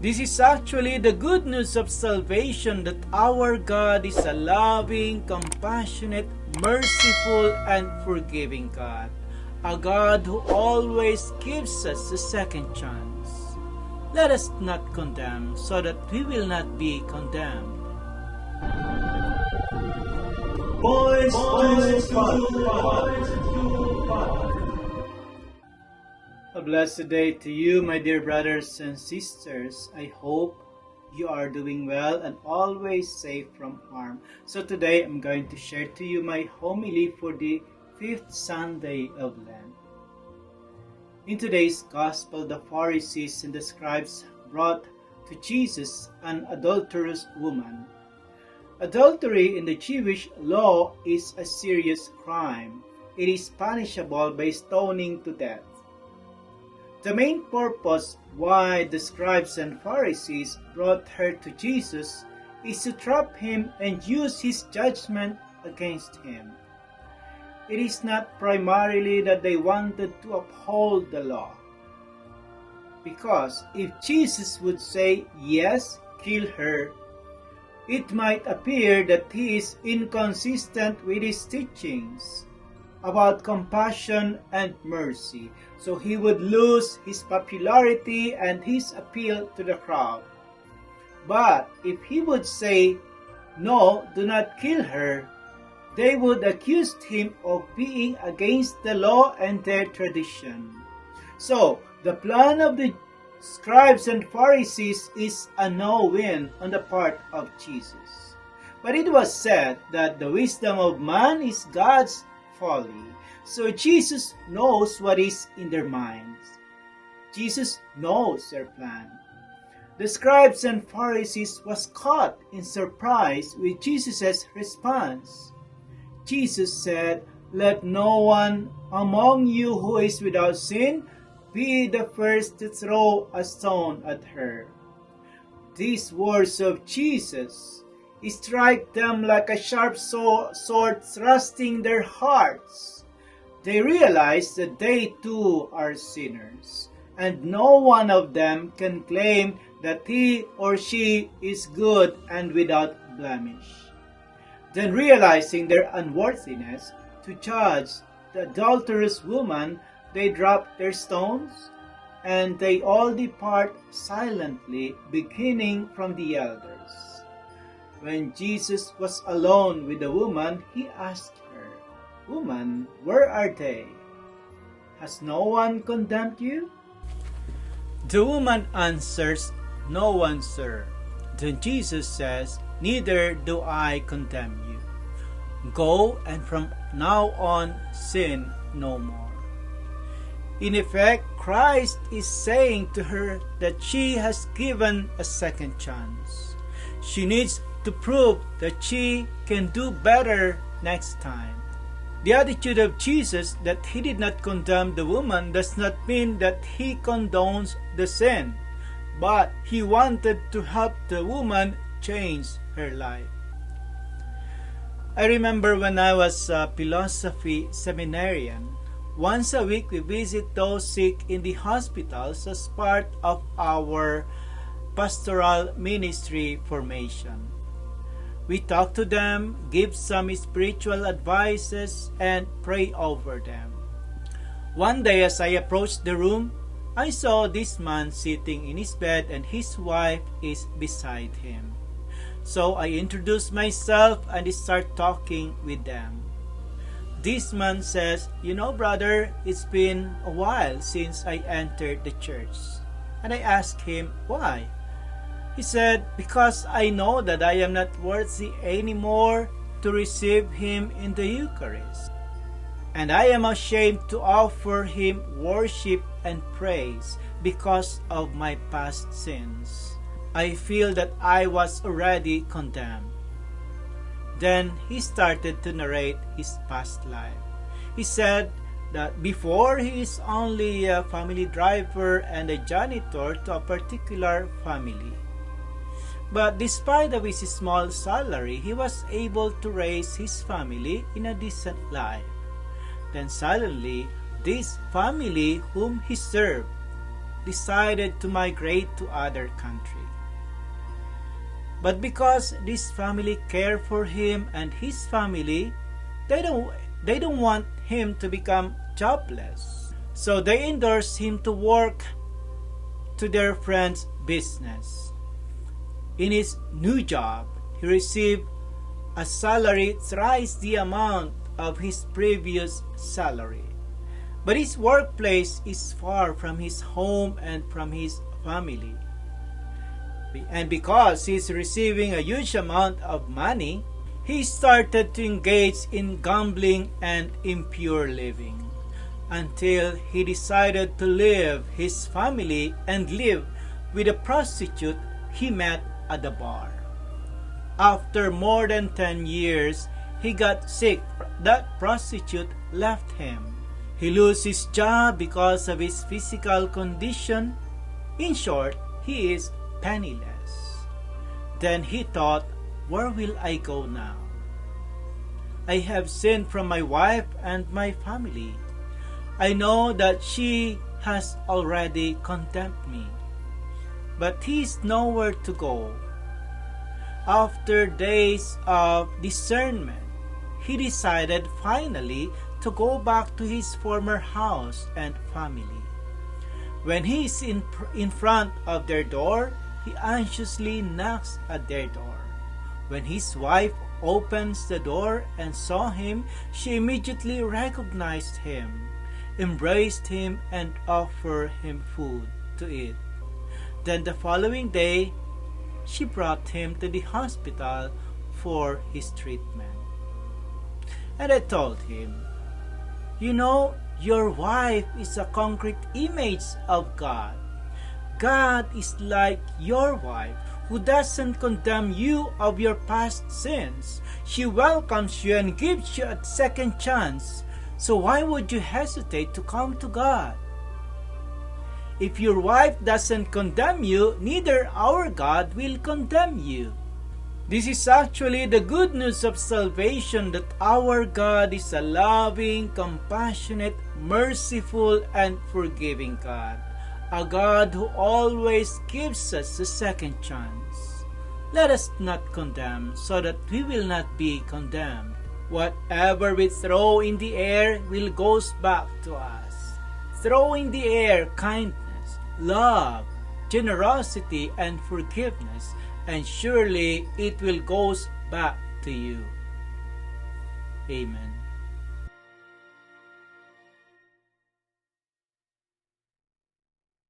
This is actually the good news of salvation, that our God is a loving, compassionate, merciful, and forgiving God. A God who always gives us a second chance. Let us not condemn, so that we will not be condemned. Boys A blessed day to you, my dear brothers and sisters. I hope you are doing well and always safe from harm. So today I'm going to share to you my homily for the 5th Sunday of Lent. In today's Gospel, the Pharisees and the scribes brought to Jesus an adulterous woman. Adultery in the Jewish law is a serious crime. It is punishable by stoning to death. The main purpose why the scribes and Pharisees brought her to Jesus is to trap him and use his judgment against him. It is not primarily that they wanted to uphold the law. Because if Jesus would say, yes, kill her, it might appear that he is inconsistent with his teachings about compassion and mercy, so he would lose his popularity and his appeal to the crowd. But if he would say, no, do not kill her, they would accuse him of being against the law and their tradition. So, the plan of the scribes and Pharisees is a no-win on the part of Jesus. But it was said that the wisdom of man is God's folly. So Jesus knows what is in their minds. Jesus knows their plan. The scribes and Pharisees was caught in surprise with Jesus' response. Jesus said, "Let no one among you who is without sin be the first to throw a stone at her." These words of Jesus strike them like a sharp sword thrusting their hearts. They realize that they too are sinners, and no one of them can claim that he or she is good and without blemish. Then, realizing their unworthiness to judge the adulterous woman, they drop their stones, and they all depart silently, beginning from the elders. When Jesus was alone with the woman, he asked her, "Woman, where are they? Has no one condemned you?" The woman answers, "No one, sir." Then Jesus says, "Neither do I condemn you. Go, and from now on sin no more." In effect, Christ is saying to her that she has given a second chance. She needs to prove that she can do better next time. The attitude of Jesus, that he did not condemn the woman, does not mean that he condones the sin, but he wanted to help the woman change her life. I remember when I was a philosophy seminarian, once a week we visit those sick in the hospitals as part of our pastoral ministry formation. We talk to them, give some spiritual advices, and pray over them. One day as I approached the room, I saw this man sitting in his bed and his wife is beside him. So I introduced myself and start talking with them. This man says, "You know, brother, it's been a while since I entered the church." And I asked him, "Why?" He said, "Because I know that I am not worthy anymore to receive him in the Eucharist. And I am ashamed to offer him worship and praise because of my past sins. I feel that I was already condemned." Then he started to narrate his past life. He said that before he is only a family driver and a janitor to a particular family. But despite of his small salary, he was able to raise his family in a decent life. Then suddenly, this family whom he served decided to migrate to other country. But because this family care for him and his family, they don't want him to become jobless. So they endorse him to work to their friend's business. In his new job, he received a salary thrice the amount of his previous salary. But his workplace is far from his home and from his family. And because he is receiving a huge amount of money, he started to engage in gambling and impure living, until he decided to leave his family and live with a prostitute he met at the bar. After more than 10 years, he got sick. That prostitute left him. He lost his job because of his physical condition. In short, he is penniless. Then he thought, where will I go now? I have sinned from my wife and my family. I know that she has already condemned me. But he is nowhere to go. After days of discernment, he decided finally to go back to his former house and family. When he is in front of their door, he anxiously knocks at their door. When his wife opens the door and saw him, she immediately recognized him, embraced him, and offered him food to eat. Then the following day, she brought him to the hospital for his treatment. And I told him, you know, your wife is a concrete image of God. God is like your wife, who doesn't condemn you of your past sins. She welcomes you and gives you a second chance. So why would you hesitate to come to God? If your wife doesn't condemn you, neither our God will condemn you. This is actually the good news of salvation, that our God is a loving, compassionate, merciful, and forgiving God. A God who always gives us a second chance. Let us not condemn, so that we will not be condemned. Whatever we throw in the air will go back to us. Throw in the air kindness, love, generosity, and forgiveness, and surely it will go back to you. Amen.